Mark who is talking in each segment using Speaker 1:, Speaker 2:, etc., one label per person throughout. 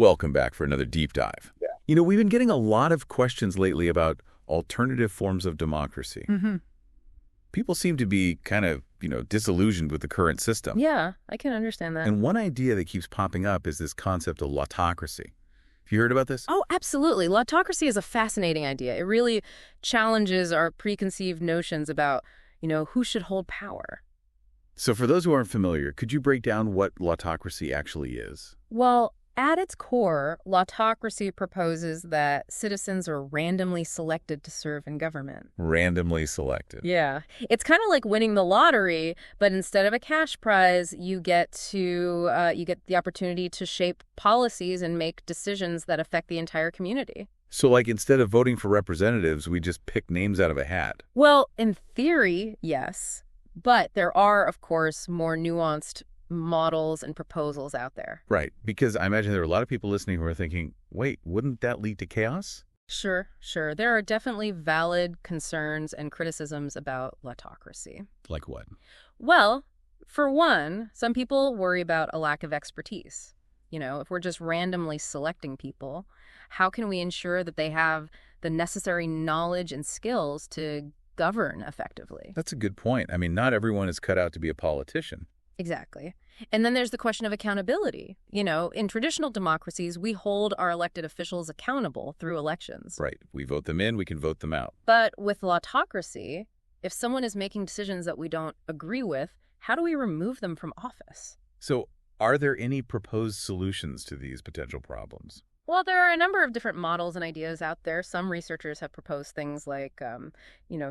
Speaker 1: Welcome back for another deep dive.
Speaker 2: Yeah.
Speaker 1: We've been getting a lot of questions lately about alternative forms of democracy.
Speaker 3: Mm-hmm.
Speaker 1: People seem to be kind of, disillusioned with the current system.
Speaker 3: Yeah, I can understand that.
Speaker 1: And one idea that keeps popping up is this concept of lottocracy. Have you heard about this?
Speaker 3: Oh, absolutely. Lottocracy is a fascinating idea. It really challenges our preconceived notions about, who should hold power.
Speaker 1: So for those who aren't familiar, could you break down what lottocracy actually is?
Speaker 3: Well, at its core, lottocracy proposes that citizens are randomly selected to serve in government.
Speaker 1: Randomly selected.
Speaker 3: Yeah. It's kind of like winning the lottery, but instead of a cash prize, you get the opportunity to shape policies and make decisions that affect the entire community.
Speaker 1: So like instead of voting for representatives, we just pick names out of a hat.
Speaker 3: Well, in theory, yes. But there are, of course, more nuanced models and proposals out there.
Speaker 1: Right, because I imagine there are a lot of people listening who are thinking, wait, wouldn't that lead to chaos?
Speaker 3: Sure. There are definitely valid concerns and criticisms about lottocracy.
Speaker 1: Like what?
Speaker 3: Well, for one, some people worry about a lack of expertise. If we're just randomly selecting people, how can we ensure that they have the necessary knowledge and skills to govern effectively?
Speaker 1: That's a good point. I mean, not everyone is cut out to be a politician.
Speaker 3: Exactly. And then there's the question of accountability. In traditional democracies, we hold our elected officials accountable through elections.
Speaker 1: Right. We vote them in, we can vote them out.
Speaker 3: But with lottocracy, if someone is making decisions that we don't agree with, how do we remove them from office?
Speaker 1: So are there any proposed solutions to these potential problems?
Speaker 3: Well, there are a number of different models and ideas out there. Some researchers have proposed things like,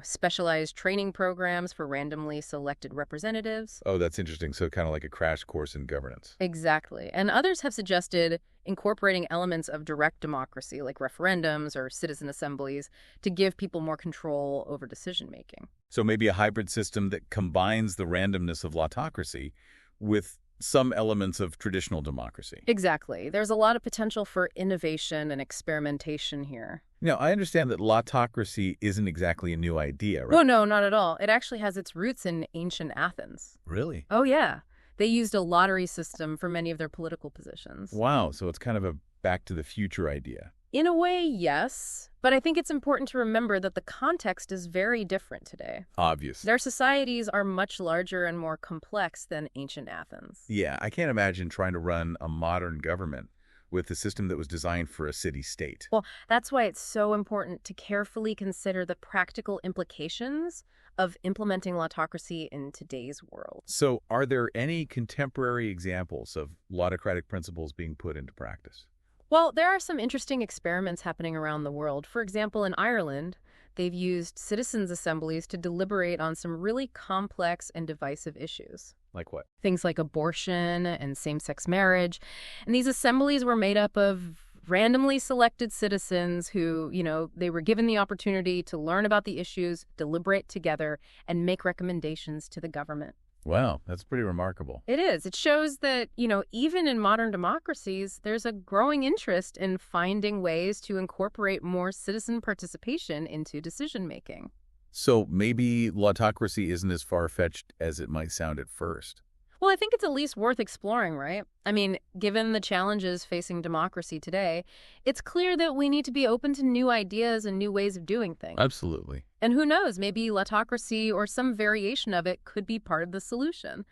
Speaker 3: specialized training programs for randomly selected representatives.
Speaker 1: Oh, that's interesting. So kind of like a crash course in governance.
Speaker 3: Exactly. And others have suggested incorporating elements of direct democracy, like referendums or citizen assemblies, to give people more control over decision-making.
Speaker 1: So maybe a hybrid system that combines the randomness of lottocracy with some elements of traditional democracy.
Speaker 3: Exactly. There's a lot of potential for innovation and experimentation here.
Speaker 1: I understand that lottocracy isn't exactly a new idea, right?
Speaker 3: Oh, no, not at all. It actually has its roots in ancient Athens.
Speaker 1: Really?
Speaker 3: Oh, yeah. They used a lottery system for many of their political positions.
Speaker 1: Wow, so it's kind of a back to the future idea.
Speaker 3: In a way, yes. But I think it's important to remember that the context is very different today.
Speaker 1: Obvious.
Speaker 3: Their societies are much larger and more complex than ancient Athens.
Speaker 1: Yeah, I can't imagine trying to run a modern government with a system that was designed for a city-state.
Speaker 3: Well, that's why it's so important to carefully consider the practical implications of implementing lottocracy in today's world.
Speaker 1: So are there any contemporary examples of lottocratic principles being put into practice?
Speaker 3: Well, there are some interesting experiments happening around the world. For example, in Ireland, they've used citizens' assemblies to deliberate on some really complex and divisive issues.
Speaker 1: Like what?
Speaker 3: Things like abortion and same-sex marriage. And these assemblies were made up of randomly selected citizens who, they were given the opportunity to learn about the issues, deliberate together, and make recommendations to the government.
Speaker 1: Wow, that's pretty remarkable.
Speaker 3: It is. It shows that, even in modern democracies, there's a growing interest in finding ways to incorporate more citizen participation into decision-making.
Speaker 1: So maybe lottocracy isn't as far-fetched as it might sound at first.
Speaker 3: Well, I think it's at least worth exploring, right? I mean, given the challenges facing democracy today, it's clear that we need to be open to new ideas and new ways of doing things.
Speaker 1: Absolutely.
Speaker 3: And who knows, maybe lottocracy or some variation of it could be part of the solution.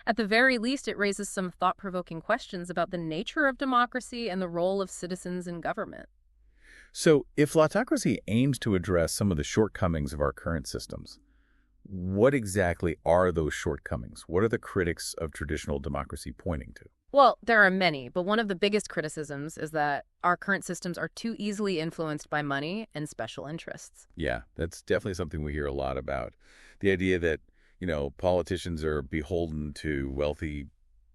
Speaker 3: At the very least, it raises some thought-provoking questions about the nature of democracy and the role of citizens in government.
Speaker 1: So if lottocracy aims to address some of the shortcomings of our current systems, what exactly are those shortcomings? What are the critics of traditional democracy pointing to?
Speaker 3: Well, there are many, but one of the biggest criticisms is that our current systems are too easily influenced by money and special interests.
Speaker 1: Yeah, that's definitely something we hear a lot about. The idea that, politicians are beholden to wealthy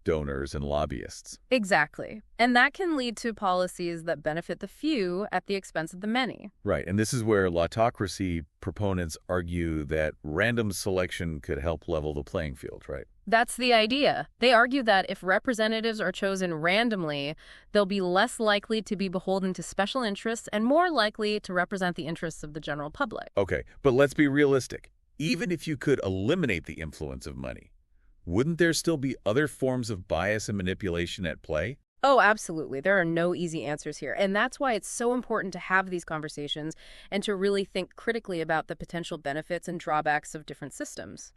Speaker 1: donors and lobbyists.
Speaker 3: Exactly. And that can lead to policies that benefit the few at the expense of the many.
Speaker 1: Right, and this is where lottocracy proponents argue that random selection could help level the playing field, right?
Speaker 3: That's the idea. They argue that if representatives are chosen randomly, they'll be less likely to be beholden to special interests and more likely to represent the interests of the general public.
Speaker 1: Okay, but let's be realistic. Even if you could eliminate the influence of money, wouldn't there still be other forms of bias and manipulation at play?
Speaker 3: Oh, absolutely. There are no easy answers here. And that's why it's so important to have these conversations and to really think critically about the potential benefits and drawbacks of different systems.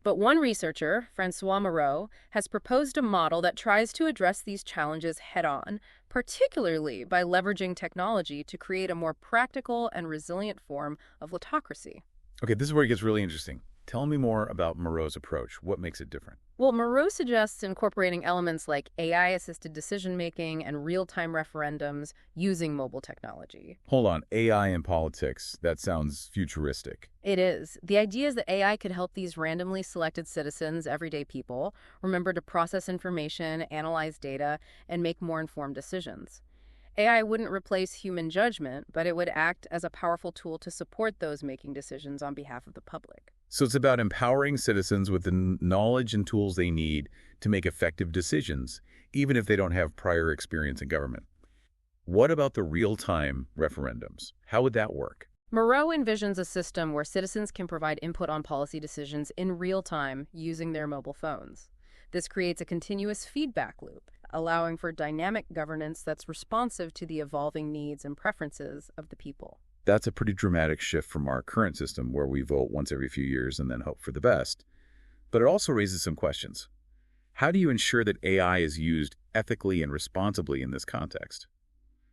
Speaker 3: But one researcher, Francois Moreau, has proposed a model that tries to address these challenges head-on, particularly by leveraging technology to create a more practical and resilient form of lottocracy.
Speaker 1: Okay, this is where it gets really interesting. Tell me more about Moreau's approach. What makes it different?
Speaker 3: Well, Moreau suggests incorporating elements like AI-assisted decision-making and real-time referendums using mobile technology.
Speaker 1: Hold on, AI in politics. That sounds futuristic.
Speaker 3: It is. The idea is that AI could help these randomly selected citizens, everyday people, remember to process information, analyze data, and make more informed decisions. AI wouldn't replace human judgment, but it would act as a powerful tool to support those making decisions on behalf of the public.
Speaker 1: So it's about empowering citizens with the knowledge and tools they need to make effective decisions, even if they don't have prior experience in government. What about the real-time referendums? How would that work?
Speaker 3: Moreau envisions a system where citizens can provide input on policy decisions in real time using their mobile phones. This creates a continuous feedback loop, allowing for dynamic governance that's responsive to the evolving needs and preferences of the people.
Speaker 1: That's a pretty dramatic shift from our current system where we vote once every few years and then hope for the best. But it also raises some questions. How do you ensure that AI is used ethically and responsibly in this context?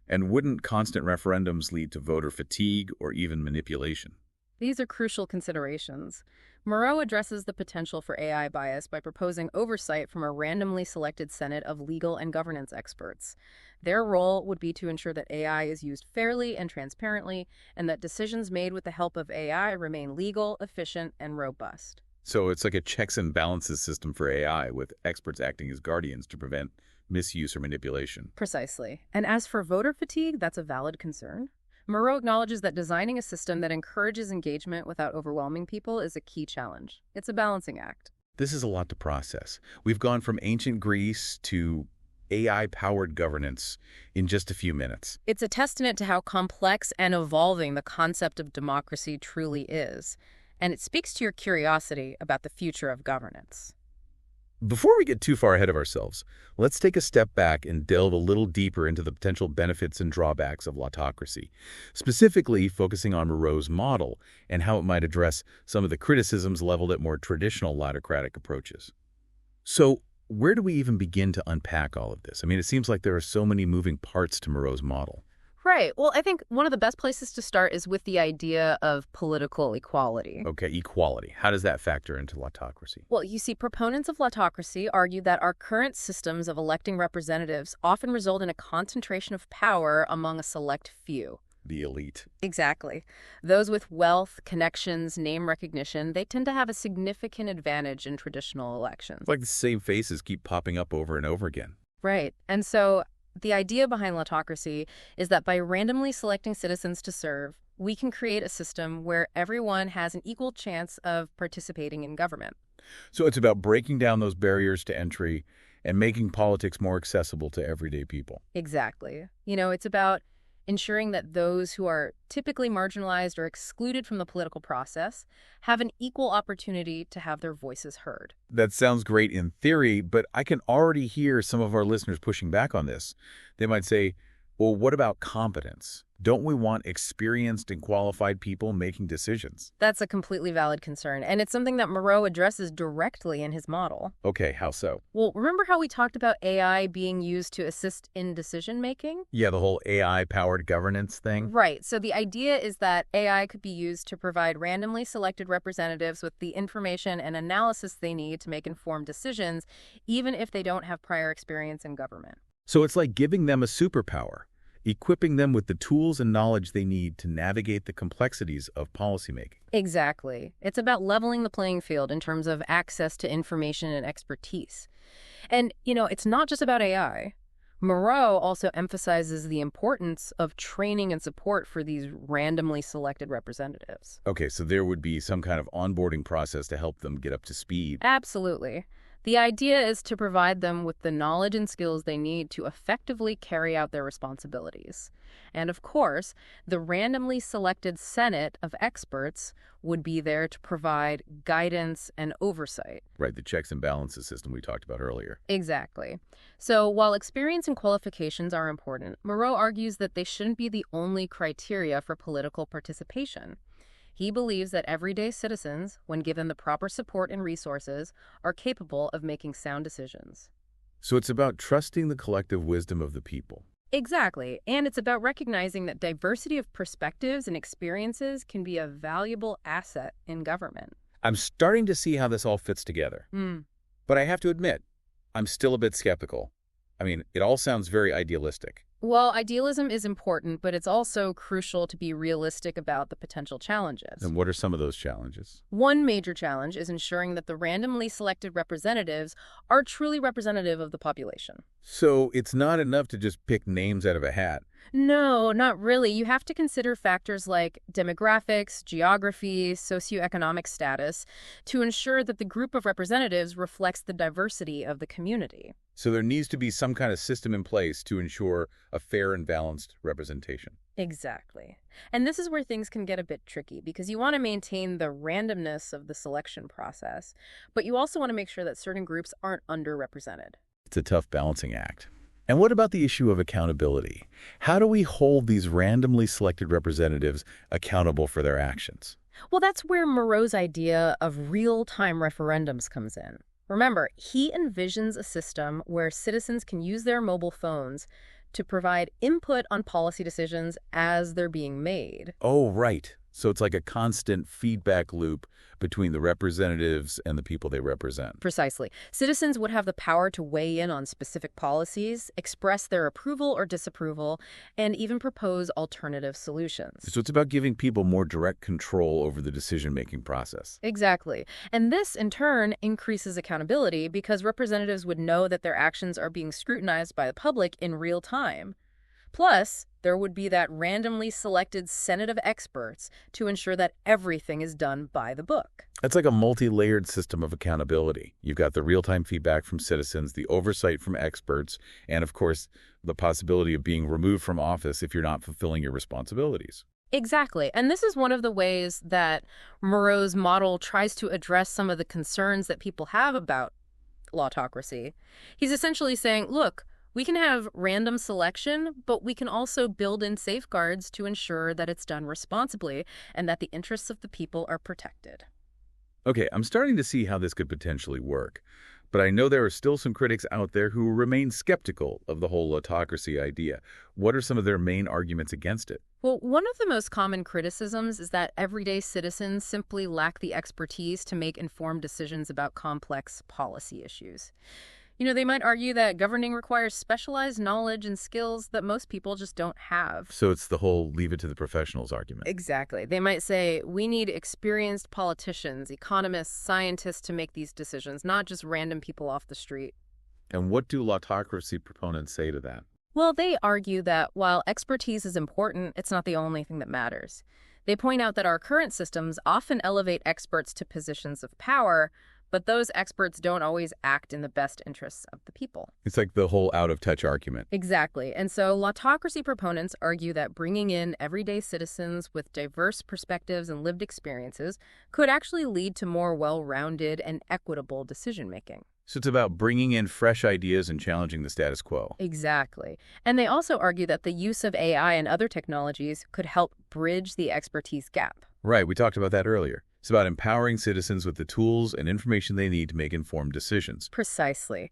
Speaker 1: And wouldn't constant referendums lead to voter fatigue or even manipulation?
Speaker 3: These are crucial considerations. Moreau addresses the potential for AI bias by proposing oversight from a randomly selected Senate of legal and governance experts. Their role would be to ensure that AI is used fairly and transparently, and that decisions made with the help of AI remain legal, efficient, and robust.
Speaker 1: So it's like a checks and balances system for AI, with experts acting as guardians to prevent misuse or manipulation.
Speaker 3: Precisely. And as for voter fatigue, that's a valid concern. Moreau acknowledges that designing a system that encourages engagement without overwhelming people is a key challenge. It's a balancing act.
Speaker 1: This is a lot to process. We've gone from ancient Greece to AI-powered governance in just a few minutes.
Speaker 3: It's a testament to how complex and evolving the concept of democracy truly is, and it speaks to your curiosity about the future of governance.
Speaker 1: Before we get too far ahead of ourselves, let's take a step back and delve a little deeper into the potential benefits and drawbacks of lottocracy, specifically focusing on Moreau's model and how it might address some of the criticisms leveled at more traditional lottocratic approaches. So, where do we even begin to unpack all of this? I mean, it seems like there are so many moving parts to Moreau's model.
Speaker 3: Right. Well, I think one of the best places to start is with the idea of political equality.
Speaker 1: Okay, equality. How does that factor into lottocracy?
Speaker 3: Well, you see, proponents of lottocracy argue that our current systems of electing representatives often result in a concentration of power among a select few.
Speaker 1: The elite.
Speaker 3: Exactly. Those with wealth, connections, name recognition, they tend to have a significant advantage in traditional elections.
Speaker 1: It's like the same faces keep popping up over and over again.
Speaker 3: Right. And so the idea behind lottocracy is that by randomly selecting citizens to serve, we can create a system where everyone has an equal chance of participating in government.
Speaker 1: So it's about breaking down those barriers to entry and making politics more accessible to everyday people.
Speaker 3: Exactly. It's about ensuring that those who are typically marginalized or excluded from the political process have an equal opportunity to have their voices heard.
Speaker 1: That sounds great in theory, but I can already hear some of our listeners pushing back on this. They might say, well, what about competence? Don't we want experienced and qualified people making decisions?
Speaker 3: That's a completely valid concern, and it's something that Moreau addresses directly in his model.
Speaker 1: Okay, how so?
Speaker 3: Well, remember how we talked about AI being used to assist in decision-making?
Speaker 1: Yeah, the whole AI-powered governance thing?
Speaker 3: Right. So the idea is that AI could be used to provide randomly selected representatives with the information and analysis they need to make informed decisions, even if they don't have prior experience in government.
Speaker 1: So it's like giving them a superpower, equipping them with the tools and knowledge they need to navigate the complexities of policymaking.
Speaker 3: Exactly. It's about leveling the playing field in terms of access to information and expertise. And, it's not just about AI. Moreau also emphasizes the importance of training and support for these randomly selected representatives.
Speaker 1: Okay, so there would be some kind of onboarding process to help them get up to speed.
Speaker 3: Absolutely. The idea is to provide them with the knowledge and skills they need to effectively carry out their responsibilities. And of course, the randomly selected Senate of experts would be there to provide guidance and oversight.
Speaker 1: Right, the checks and balances system we talked about earlier.
Speaker 3: Exactly. So while experience and qualifications are important, Moreau argues that they shouldn't be the only criteria for political participation. He believes that everyday citizens, when given the proper support and resources, are capable of making sound decisions.
Speaker 1: So it's about trusting the collective wisdom of the people.
Speaker 3: Exactly. And it's about recognizing that diversity of perspectives and experiences can be a valuable asset in government.
Speaker 1: I'm starting to see how this all fits together. But I have to admit, I'm still a bit skeptical. I mean, it all sounds very idealistic.
Speaker 3: Well, idealism is important, but it's also crucial to be realistic about the potential challenges.
Speaker 1: And what are some of those challenges?
Speaker 3: One major challenge is ensuring that the randomly selected representatives are truly representative of the population.
Speaker 1: So it's not enough to just pick names out of a hat.
Speaker 3: No, not really. You have to consider factors like demographics, geography, socioeconomic status to ensure that the group of representatives reflects the diversity of the community.
Speaker 1: So there needs to be some kind of system in place to ensure a fair and balanced representation.
Speaker 3: Exactly. And this is where things can get a bit tricky because you want to maintain the randomness of the selection process, but you also want to make sure that certain groups aren't underrepresented.
Speaker 1: It's a tough balancing act. And what about the issue of accountability? How do we hold these randomly selected representatives accountable for their actions?
Speaker 3: Well, that's where Moreau's idea of real-time referendums comes in. Remember, he envisions a system where citizens can use their mobile phones to provide input on policy decisions as they're being made.
Speaker 1: Oh, right. So it's like a constant feedback loop between the representatives and the people they represent.
Speaker 3: Precisely. Citizens would have the power to weigh in on specific policies, express their approval or disapproval, and even propose alternative solutions.
Speaker 1: So it's about giving people more direct control over the decision-making process.
Speaker 3: Exactly. And this, in turn, increases accountability because representatives would know that their actions are being scrutinized by the public in real time. Plus, there would be that randomly selected Senate of experts to ensure that everything is done by the book.
Speaker 1: It's like a multi-layered system of accountability. You've got the real-time feedback from citizens, the oversight from experts, and of course, the possibility of being removed from office if you're not fulfilling your responsibilities.
Speaker 3: Exactly. And this is one of the ways that Moreau's model tries to address some of the concerns that people have about lottocracy. He's essentially saying, look, we can have random selection, but we can also build in safeguards to ensure that it's done responsibly and that the interests of the people are protected.
Speaker 1: Okay, I'm starting to see how this could potentially work, but I know there are still some critics out there who remain skeptical of the whole lottocracy idea. What are some of their main arguments against it?
Speaker 3: Well, one of the most common criticisms is that everyday citizens simply lack the expertise to make informed decisions about complex policy issues. They might argue that governing requires specialized knowledge and skills that most people just don't have.
Speaker 1: So it's the whole leave it to the professionals argument.
Speaker 3: Exactly. They might say, we need experienced politicians, economists, scientists to make these decisions, not just random people off the street.
Speaker 1: And what do lottocracy proponents say to that?
Speaker 3: Well, they argue that while expertise is important, it's not the only thing that matters. They point out that our current systems often elevate experts to positions of power, but those experts don't always act in the best interests of the people.
Speaker 1: It's like the whole out-of-touch argument.
Speaker 3: Exactly. And so lottocracy proponents argue that bringing in everyday citizens with diverse perspectives and lived experiences could actually lead to more well-rounded and equitable decision-making.
Speaker 1: So it's about bringing in fresh ideas and challenging the status quo.
Speaker 3: Exactly. And they also argue that the use of AI and other technologies could help bridge the expertise gap.
Speaker 1: Right, we talked about that earlier. It's about empowering citizens with the tools and information they need to make informed decisions.
Speaker 3: Precisely.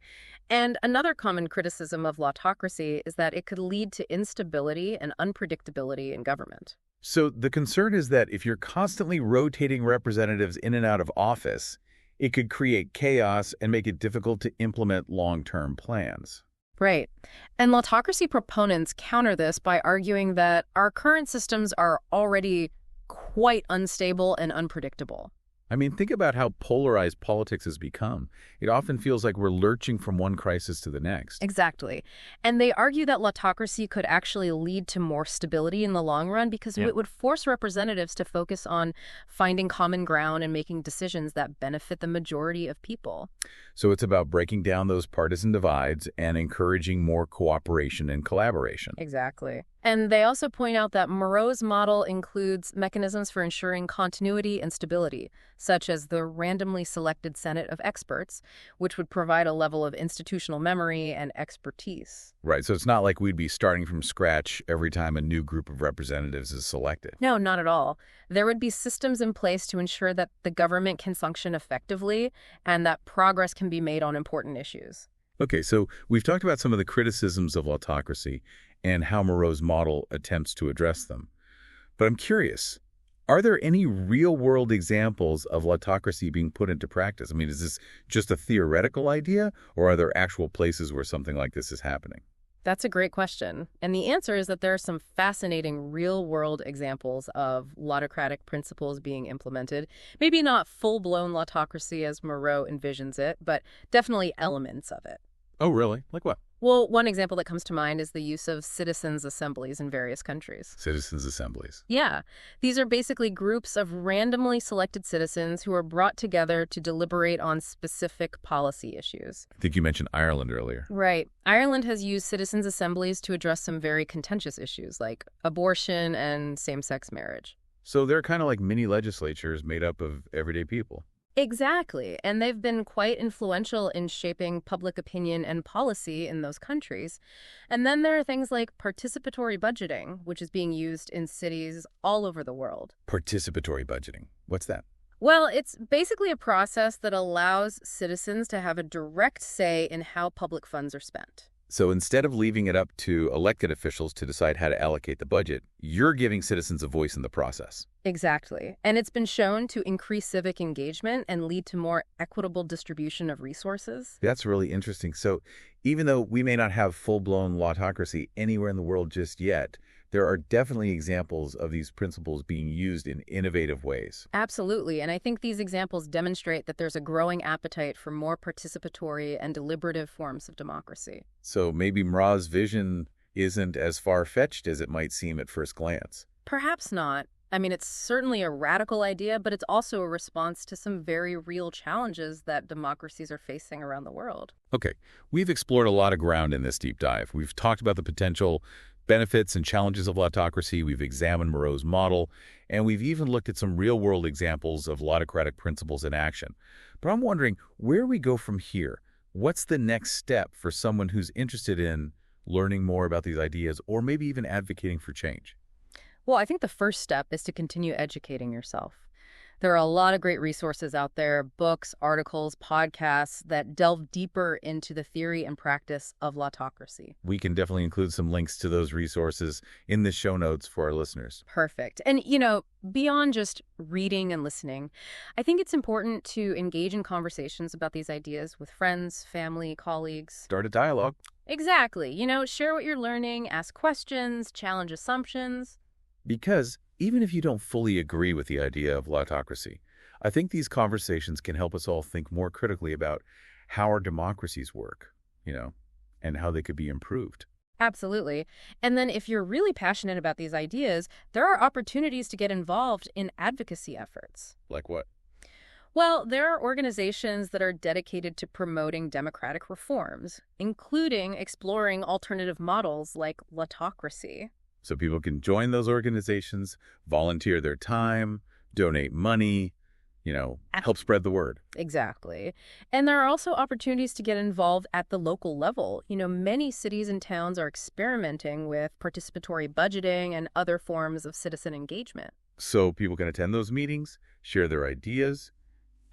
Speaker 3: And another common criticism of lottocracy is that it could lead to instability and unpredictability in government.
Speaker 1: So the concern is that if you're constantly rotating representatives in and out of office, it could create chaos and make it difficult to implement long-term plans.
Speaker 3: Right. And lottocracy proponents counter this by arguing that our current systems are already quite unstable and unpredictable.
Speaker 1: I mean, think about how polarized politics has become. It often feels like we're lurching from one crisis to the next.
Speaker 3: Exactly. And they argue that Lottocracy could actually lead to more stability in the long run because
Speaker 1: Yeah.
Speaker 3: it would force representatives to focus on finding common ground and making decisions that benefit the majority of people.
Speaker 1: So it's about breaking down those partisan divides and encouraging more cooperation and collaboration.
Speaker 3: Exactly. And they also point out that Moreau's model includes mechanisms for ensuring continuity and stability, such as the randomly selected Senate of experts, which would provide a level of institutional memory and expertise.
Speaker 1: Right, so it's not like we'd be starting from scratch every time a new group of representatives is selected.
Speaker 3: No, not at all. There would be systems in place to ensure that the government can function effectively and that progress can be made on important issues.
Speaker 1: Okay, so we've talked about some of the criticisms of autocracy and how Moreau's model attempts to address them. But I'm curious, are there any real-world examples of autocracy being put into practice? I mean, is this just a theoretical idea, or are there actual places where something like this is happening?
Speaker 3: That's a great question. And the answer is that there are some fascinating real-world examples of Lottocratic principles being implemented. Maybe not full-blown Lottocracy as Moreau envisions it, but definitely elements of it.
Speaker 1: Oh, really? Like what?
Speaker 3: Well, one example that comes to mind is the use of citizens' assemblies in various countries.
Speaker 1: Citizens' assemblies.
Speaker 3: Yeah, these are basically groups of randomly selected citizens who are brought together to deliberate on specific policy issues.
Speaker 1: I think you mentioned Ireland earlier.
Speaker 3: Right. Ireland has used citizens' assemblies to address some very contentious issues like abortion and same-sex marriage.
Speaker 1: So they're kind of like mini legislatures made up of everyday people.
Speaker 3: Exactly. And they've been quite influential in shaping public opinion and policy in those countries. And then there are things like participatory budgeting, which is being used in cities all over the world.
Speaker 1: Participatory budgeting. What's that?
Speaker 3: Well, it's basically a process that allows citizens to have a direct say in how public funds are spent.
Speaker 1: So instead of leaving it up to elected officials to decide how to allocate the budget, you're giving citizens a voice in the process.
Speaker 3: Exactly. And it's been shown to increase civic engagement and lead to more equitable distribution of resources.
Speaker 1: That's really interesting. So even though we may not have full-blown Lottocracy anywhere in the world just yet, there are definitely examples of these principles being used in innovative ways.
Speaker 3: Absolutely. And I think these examples demonstrate that there's a growing appetite for more participatory and deliberative forms of democracy.
Speaker 1: So maybe Moreau's vision isn't as far-fetched as it might seem at first glance.
Speaker 3: Perhaps not. I mean, it's certainly a radical idea, but it's also a response to some very real challenges that democracies are facing around the world.
Speaker 1: Okay, we've explored a lot of ground in this deep dive. We've talked about the potential benefits and challenges of Lottocracy, we've examined Moreau's model, and we've even looked at some real-world examples of Lottocratic principles in action. But I'm wondering, where we go from here? What's the next step for someone who's interested in learning more about these ideas or maybe even advocating for change?
Speaker 3: Well, I think the first step is to continue educating yourself. There are a lot of great resources out there, books, articles, podcasts that delve deeper into the theory and practice of Lottocracy.
Speaker 1: We can definitely include some links to those resources in the show notes for our listeners.
Speaker 3: Perfect. And, beyond just reading and listening, I think it's important to engage in conversations about these ideas with friends, family, colleagues.
Speaker 1: Start a dialogue.
Speaker 3: Exactly. Share what you're learning, ask questions, challenge assumptions.
Speaker 1: Because even if you don't fully agree with the idea of Lottocracy, I think these conversations can help us all think more critically about how our democracies work, and how they could be improved.
Speaker 3: Absolutely. And then if you're really passionate about these ideas, there are opportunities to get involved in advocacy efforts.
Speaker 1: Like what?
Speaker 3: Well, there are organizations that are dedicated to promoting democratic reforms, including exploring alternative models like Lottocracy.
Speaker 1: So people can join those organizations, volunteer their time, donate money, help spread the word.
Speaker 3: Exactly. And there are also opportunities to get involved at the local level. Many cities and towns are experimenting with participatory budgeting and other forms of citizen engagement.
Speaker 1: So people can attend those meetings, share their ideas,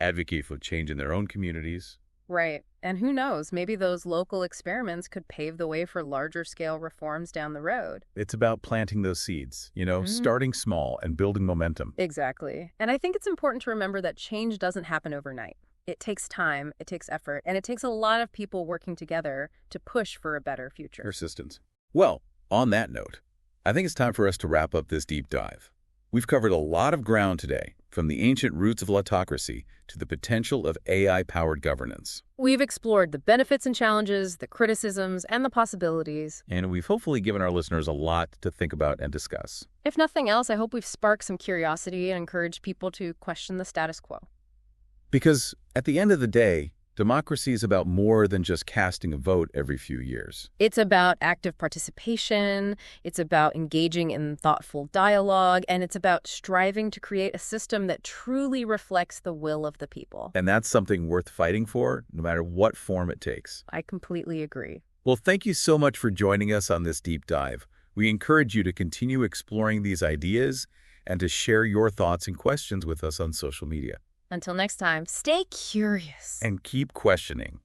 Speaker 1: advocate for change in their own communities.
Speaker 3: Right. And who knows, maybe those local experiments could pave the way for larger scale reforms down the road.
Speaker 1: It's about planting those seeds, starting small and building momentum.
Speaker 3: Exactly. And I think it's important to remember that change doesn't happen overnight. It takes time, it takes effort, and it takes a lot of people working together to push for a better future.
Speaker 1: Persistence. Well, on that note, I think it's time for us to wrap up this deep dive. We've covered a lot of ground today, from the ancient roots of Lottocracy to the potential of AI-powered governance.
Speaker 3: We've explored the benefits and challenges, the criticisms, and the possibilities.
Speaker 1: And we've hopefully given our listeners a lot to think about and discuss.
Speaker 3: If nothing else, I hope we've sparked some curiosity and encouraged people to question the status quo.
Speaker 1: Because at the end of the day, democracy is about more than just casting a vote every few years.
Speaker 3: It's about active participation, it's about engaging in thoughtful dialogue, and it's about striving to create a system that truly reflects the will of the people.
Speaker 1: And that's something worth fighting for, no matter what form it takes.
Speaker 3: I completely agree.
Speaker 1: Well, thank you so much for joining us on this deep dive. We encourage you to continue exploring these ideas and to share your thoughts and questions with us on social media.
Speaker 3: Until next time, stay curious.
Speaker 1: And keep questioning.